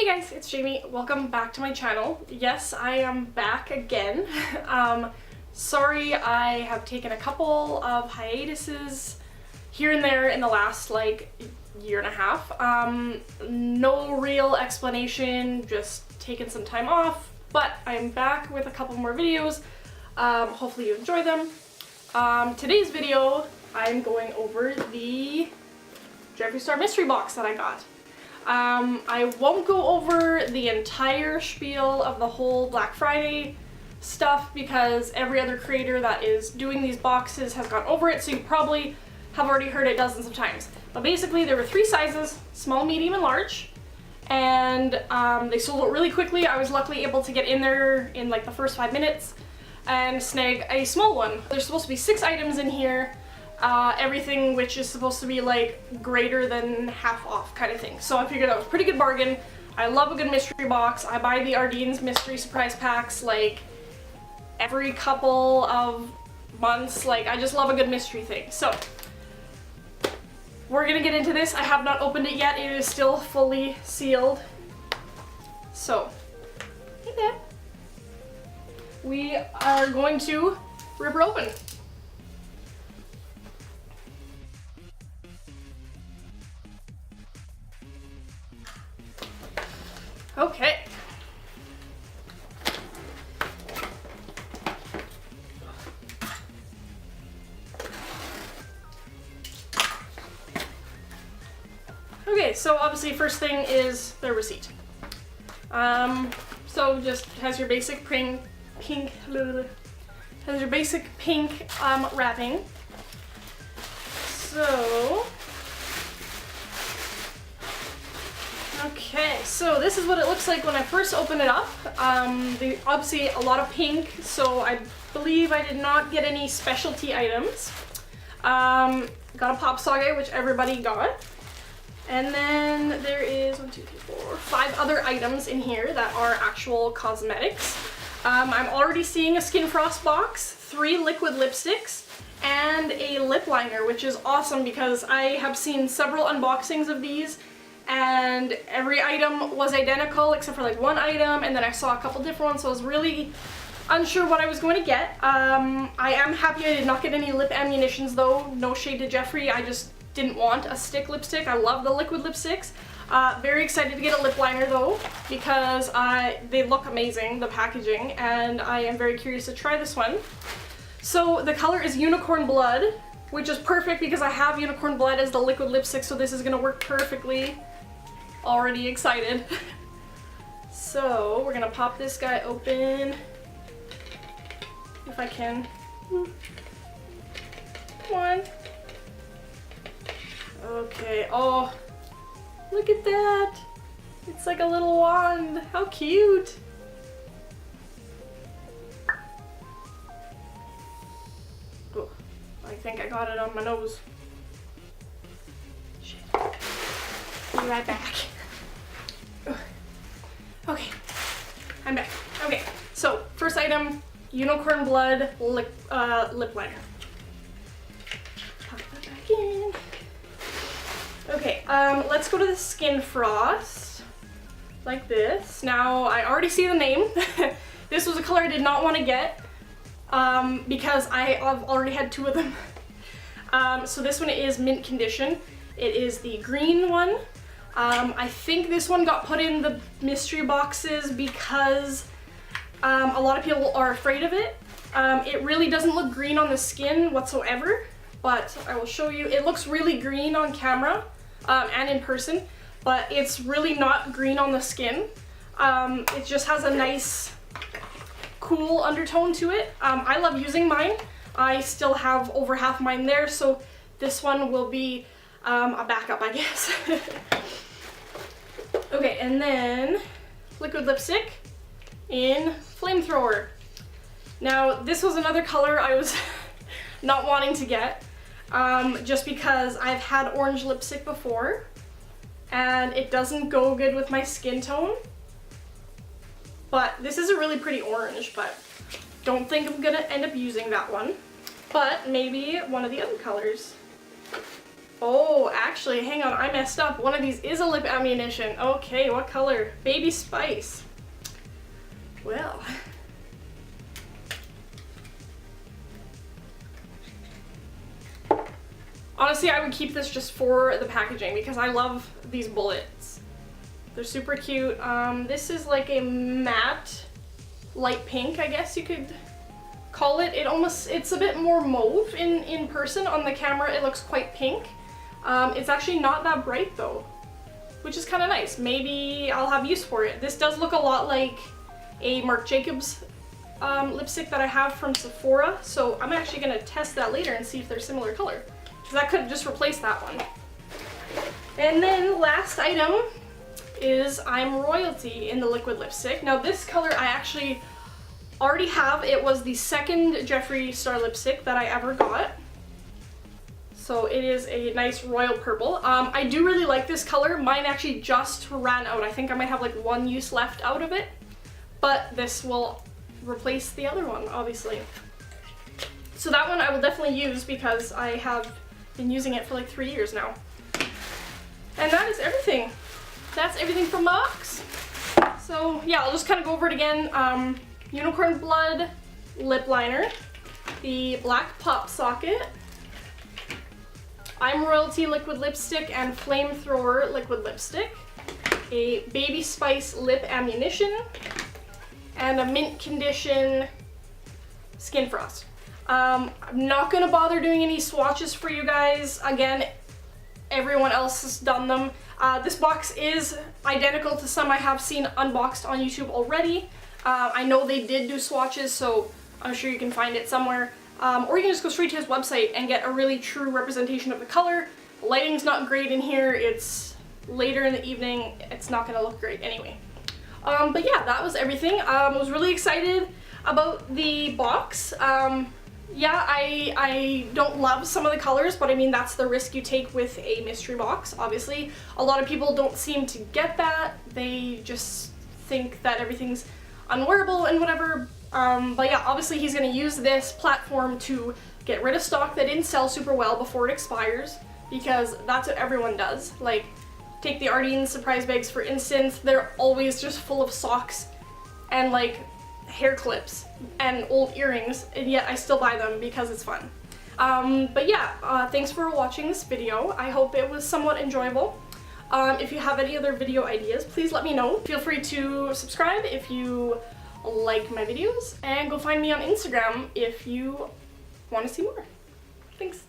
Hey guys, it's Jamie. Welcome back to my channel. Yes, I am back again. Sorry I have taken a couple of hiatuses here and there in the last year and a half. No real explanation, just taking some time off, but I'm back with a couple more videos. Hopefully you enjoy them. Today's video, I'm going over the Jeffree Star mystery box that I got. I won't go over the entire spiel of the whole Black Friday stuff because every other creator that is doing these boxes has gone over it, so you probably have already heard it dozens of times. But basically there were 3 sizes, small, medium, and large, and they sold it really quickly. I was luckily able to get in there in like the first 5 minutes and snag a small one. There's supposed to be 6 items in here. Everything which is supposed to be like greater than half off kind of thing. So I figured that was a pretty good bargain. I love a good mystery box. I buy the Ardene's mystery surprise packs like every couple of months. Like, I just love a good mystery thing. So we're gonna get into this. I have not opened it yet. It is still fully sealed. So hey there. We are going to rip her open. Okay. Okay, so obviously first thing is the receipt. So just has your basic pink wrapping. So okay, so this is what it looks like when I first open it up. Obviously a lot of pink, so I believe I did not get any specialty items. Got a pop socket, which everybody got. And then there is 1, 2, 3, 4, 5 other items in here that are actual cosmetics. I'm already seeing a Skin Frost box, 3 liquid lipsticks, and a lip liner, which is awesome because I have seen several unboxings of these and every item was identical except for like 1 item, and then I saw a couple different ones, so I was really unsure what I was going to get. I am happy I did not get any lip ammunitions though. No shade to Jeffree, I just didn't want a stick lipstick. I love the liquid lipsticks. Very excited to get a lip liner though because they look amazing, the packaging, and I am very curious to try this one. So the color is Unicorn Blood, which is perfect because I have Unicorn Blood as the liquid lipstick, so this is gonna work perfectly. Already excited. So we're gonna pop this guy open if I can. Come on. Okay. Oh, look at that. It's like a little wand. How cute. Oh, I think I got it on my nose. Shit. Be right back. Okay, I'm back. Okay, so first item, Unicorn Blood lip liner. Pop that back in. Okay, let's go to the Skin Frost, like this. Now, I already see the name. This was a color I did not want to get, because I've already had 2 of them. So this one is mint condition. It is the green one. I think this one got put in the mystery boxes because a lot of people are afraid of it. It really doesn't look green on the skin whatsoever, but I will show you. It looks really green on camera and in person, but it's really not green on the skin. It just has a nice, cool undertone to it. I love using mine. I still have over half mine there, so this one will be a backup, I guess. Okay, and then liquid lipstick in Flamethrower. Now, this was another color I was not wanting to get, just because I've had orange lipstick before, and it doesn't go good with my skin tone. But this is a really pretty orange, but don't think I'm gonna end up using that one. But maybe one of the other colors. Oh, actually, hang on, I messed up. One of these is a lip ammunition. Okay, what color? Baby Spice. Well. Honestly, I would keep this just for the packaging because I love these bullets. They're super cute. This is like a matte light pink, I guess you could call it. It's a bit more mauve in person. On the camera, it looks quite pink. It's actually not that bright though, which is kind of nice. Maybe I'll have use for it. This does look a lot like a Marc Jacobs lipstick that I have from Sephora, so I'm actually gonna test that later and see if they're similar color, because I could just replace that one. And then last item is I'm Royalty in the liquid lipstick. Now this color I actually already have. It was the second Jeffree Star lipstick that I ever got. So it is a nice royal purple. I do really like this color. Mine actually just ran out. I think I might have like one use left out of it, but this will replace the other one, obviously. So that one I will definitely use because I have been using it for like 3 years now. And that is everything. That's everything from box. So yeah, I'll just kind of go over it again. Unicorn Blood lip liner, the Black Pop Socket, I'm Royalty liquid lipstick and Flamethrower liquid lipstick, a Baby Spice lip ammunition, and a Mint Condition Skin Frost. I'm not gonna bother doing any swatches for you guys. Again, everyone else has done them. This box is identical to some I have seen unboxed on YouTube already. I know they did do swatches, so I'm sure you can find it somewhere. Or you can just go straight to his website and get a really true representation of the color. The lighting's not great in here. It's later in the evening. It's not gonna look great anyway. But yeah, that was everything. I was really excited about the box. Yeah, I don't love some of the colors, but I mean, that's the risk you take with a mystery box, obviously. A lot of people don't seem to get that. They just think that everything's unwearable and whatever. But yeah, obviously he's going to use this platform to get rid of stock that didn't sell super well before it expires, because that's what everyone does. Like, take the Ardeen surprise bags for instance, they're always just full of socks and like hair clips and old earrings, and yet I still buy them because it's fun. But yeah, thanks for watching this video. I hope it was somewhat enjoyable. If you have any other video ideas, please let me know. Feel free to subscribe if you like my videos, and go find me on Instagram if you want to see more. Thanks.